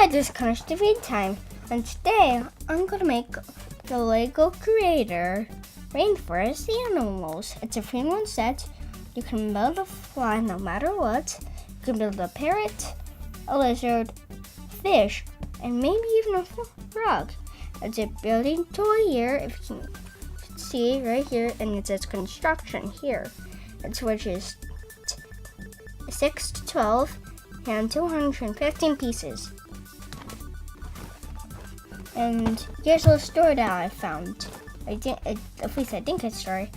Hi, this is Creator Time, and today I'm gonna make the LEGO Creator Rainforest Animals. It's a 3-in-1 set. You can build a fly no matter what. You can build a parrot, a lizard, fish, and maybe even a frog. It's a building toy here, if you can see right here, and it says construction here. It's which is 6 to 12 and 215 pieces. And here's a story that I found. At least I think it's a story.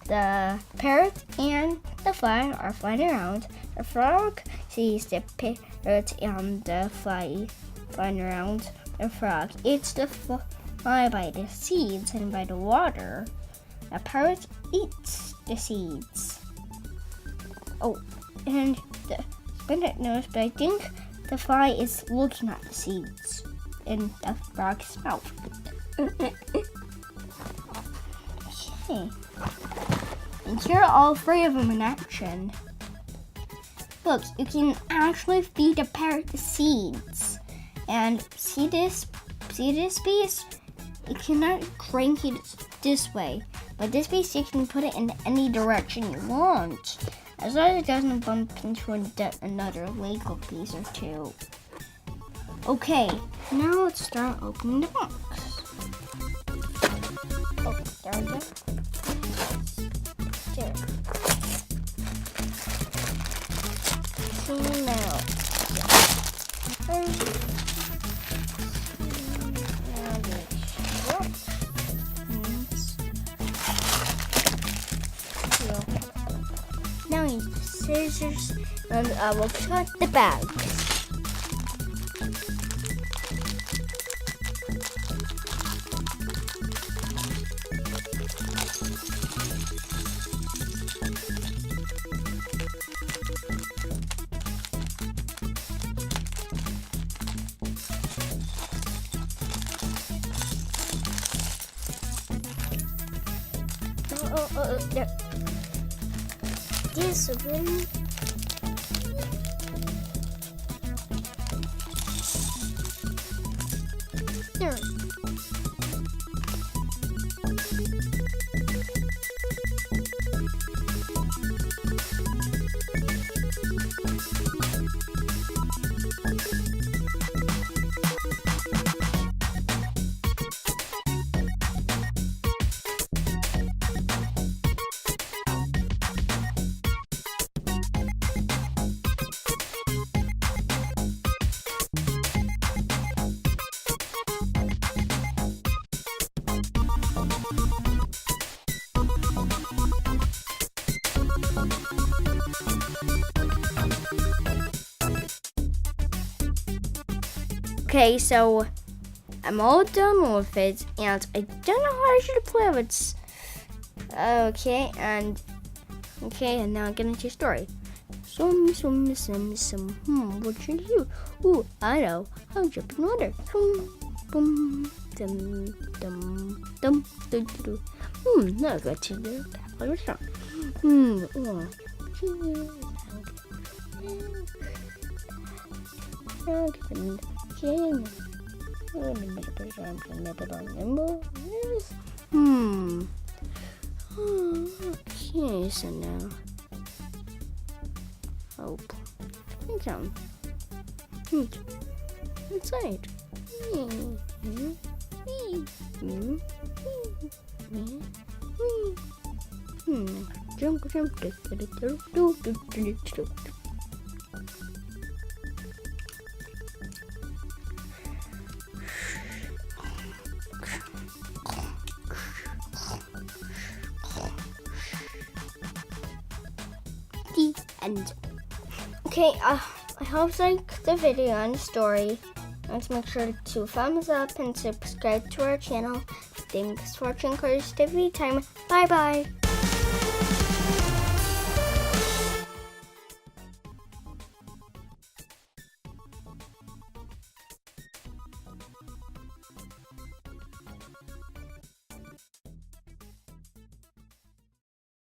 The parrot and the fly are flying around. The frog sees the parrot and the fly flying around. The frog eats the fly by the seeds and by the water. The parrot eats the seeds. Oh, and the spirit knows, but I think the fly is looking at the seeds in the frog's mouth. Okay. And here are all 3 of them in action. Look, you can actually feed a parrot the seeds. And see this piece? You cannot crank it this way. But this piece, you can put it in any direction you want. As long as it doesn't bump into another Lego piece or 2. Okay, now let's start opening the box. Oh, there we go. There. See now. Now use the scissors and I will cut the bags. There. This one. There. Okay, so I'm all done with it, and I don't know how I should play with it. Okay, and now I'm getting to your story. Swim, what should you do? Ooh, I know. I'll jump in water. Boom, dum, dum, dum, dum, dum. Now I got to do that. Okay, so now hope. Come inside. Jump. The end. Okay, I hope you liked the video and the story. Let's make sure to thumbs up and subscribe to our channel. Thanks for watching Creator Time. Bye bye.